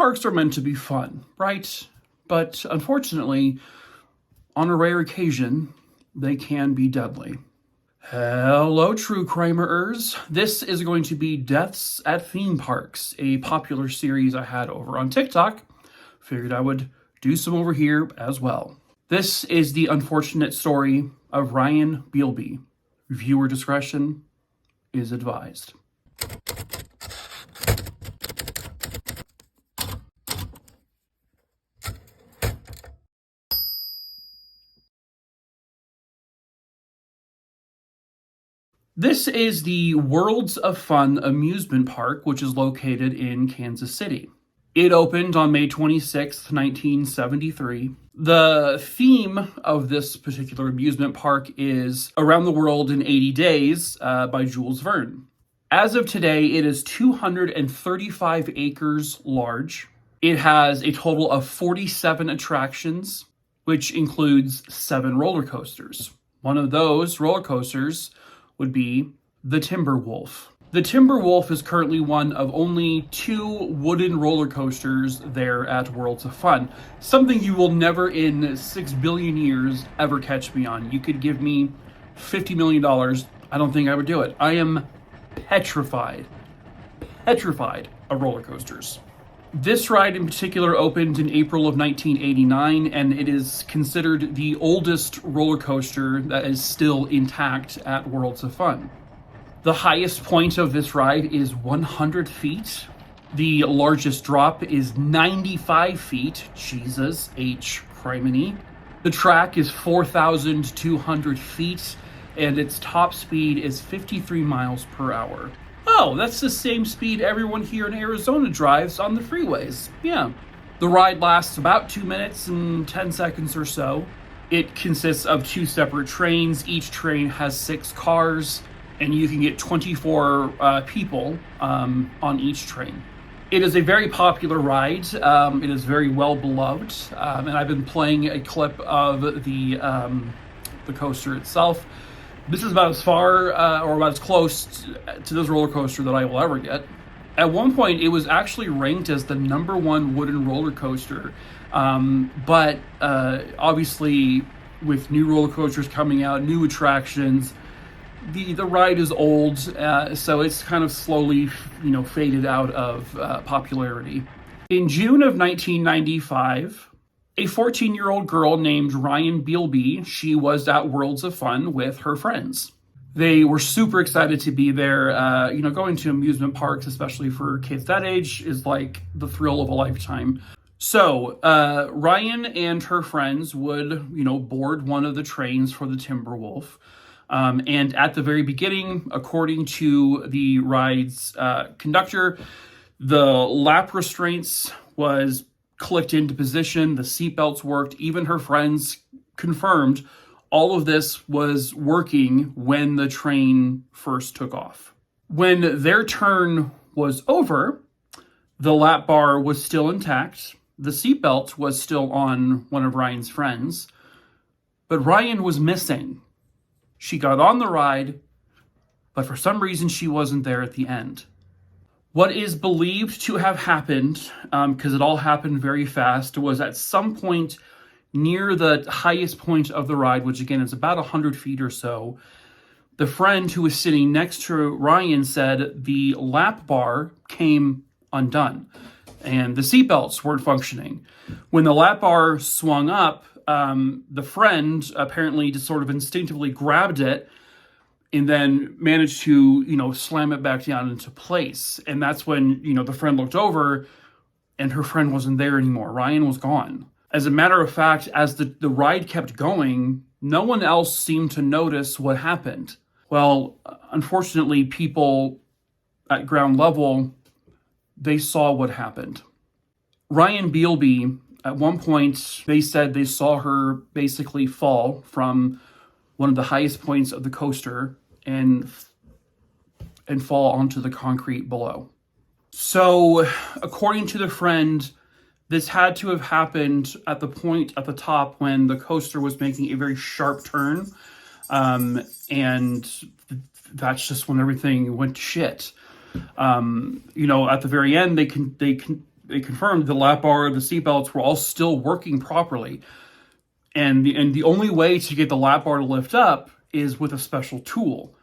parks are meant to be fun, right? But unfortunately, on a rare occasion, they can be deadly. Hello, true crimerers. This is going to be Deaths at Theme Parks, a popular series I had over on TikTok. Figured I would do some over here as well. This is the unfortunate story of Ryan Bielby. Viewer discretion is advised. This is the Worlds of Fun amusement park, which is located in Kansas City. It opened on May 26th, 1973. The theme of this particular amusement park is Around the World in 80 Days by Jules Verne. As of today, it is 235 acres large. It has a total of 47 attractions, which includes 7 roller coasters. One of those roller coasters would be the Timberwolf. The Timberwolf is currently one of only 2 wooden roller coasters there at Worlds of Fun. Something you will never in 6 billion years ever catch me on. You could give me $50 million. I don't think I would do it. I am petrified of roller coasters. This ride in particular opened in April of 1989, and it is considered the oldest roller coaster that is still intact at Worlds of Fun. The highest point of this ride is 100 feet. The largest drop is 95 feet. Jesus H. Criminy. The track is 4,200 feet, and its top speed is 53 miles per hour. Oh, that's the same speed everyone here in Arizona drives on the freeways. Yeah. The ride lasts about 2 minutes and 10 seconds or so. It consists of 2 separate trains. Each train has 6 cars, and you can get 24 people on each train. It is a very popular ride. It is very well beloved, and I've been playing a clip of the coaster itself. This is about as far or about as close to this roller coaster that I will ever get. At one point, it was actually ranked as the #1 wooden roller coaster, but obviously with new roller coasters coming out, new attractions, the ride is old, so it's kind of slowly, faded out of popularity. In June of 1995, a 14-year-old girl named Ryan Bielby, she was at Worlds of Fun with her friends. They were super excited to be there. Going to amusement parks, especially for kids that age, is like the thrill of a lifetime. So Ryan and her friends would, board one of the trains for the Timberwolf. And at the very beginning, according to the ride's conductor, the lap restraints was clicked into position, the seatbelts worked, even her friends confirmed all of this was working when the train first took off. When their turn was over, the lap bar was still intact, the seatbelt was still on one of Ryan's friends, but Ryan was missing. She got on the ride, but for some reason she wasn't there at the end. What is believed to have happened, because it all happened very fast, was at some point near the highest point of the ride, which again is about 100 feet or so, the friend who was sitting next to Ryan said the lap bar came undone and the seatbelts weren't functioning. When the lap bar swung up, the friend apparently just sort of instinctively grabbed it and then managed to, slam it back down into place. And that's when, the friend looked over and her friend wasn't there anymore. Ryan was gone. As a matter of fact, as the ride kept going, no one else seemed to notice what happened. Well, unfortunately, people at ground level, they saw what happened. Ryan Bielby, at one point, they said they saw her basically fall from one of the highest points of the coaster and fall onto the concrete below. So, according to the friend, this had to have happened at the point at the top when the coaster was making a very sharp turn, and that's just when everything went to shit. At the very end, they they confirmed the lap bar, the seatbelts were all still working properly. And the only way to get the lap bar to lift up is with a special tool.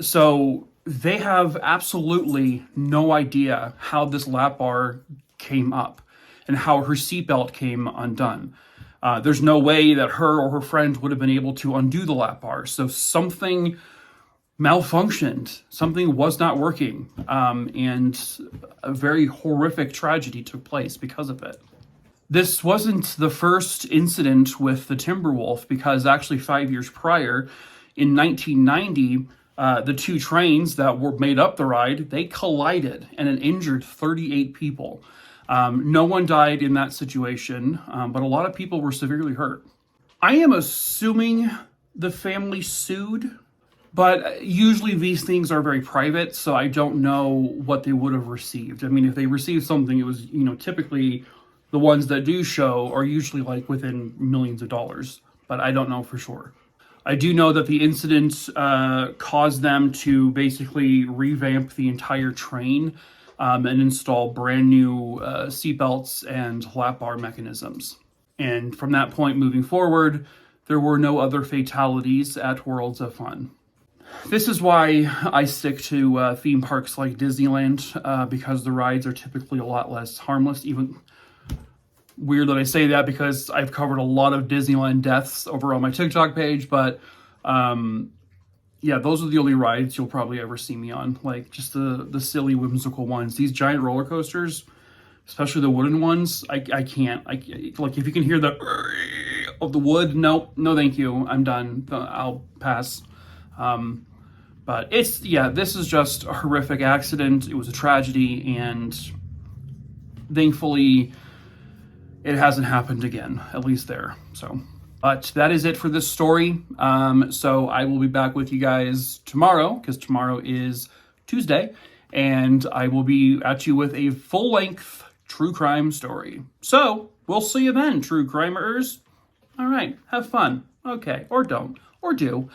So they have absolutely no idea how this lap bar came up and how her seatbelt came undone. There's no way that her or her friend would have been able to undo the lap bar. So something malfunctioned. Something was not working. And a very horrific tragedy took place because of it. This wasn't the first incident with the Timberwolf, because actually 5 years prior, in 1990, the two trains that were made up the ride, they collided and it injured 38 people. No one died in that situation, but a lot of people were severely hurt. I am assuming the family sued, but usually these things are very private, so I don't know what they would have received. I mean, if they received something, it was, typically the ones that do show are usually like within millions of dollars, but I don't know for sure. I do know that the incident caused them to basically revamp the entire train and install brand new seatbelts and lap bar mechanisms. And from that point moving forward, there were no other fatalities at Worlds of Fun. This is why I stick to theme parks like Disneyland, because the rides are typically a lot less harmless. Even weird that I say that, because I've covered a lot of Disneyland deaths over on my TikTok page, but yeah, those are the only rides you'll probably ever see me on. Like, just the silly, whimsical ones. These giant roller coasters, especially the wooden ones, I can't. Like, if you can hear the of the wood, no thank you, I'm done. I'll pass. But this is just a horrific accident. It was a tragedy, and thankfully it hasn't happened again, at least there. So, but that is it for this story. So I will be back with you guys tomorrow, because tomorrow is Tuesday, and I will be at you with a full-length true crime story. So we'll see you then, true crimerers. All right, have fun. Okay, or don't, or do.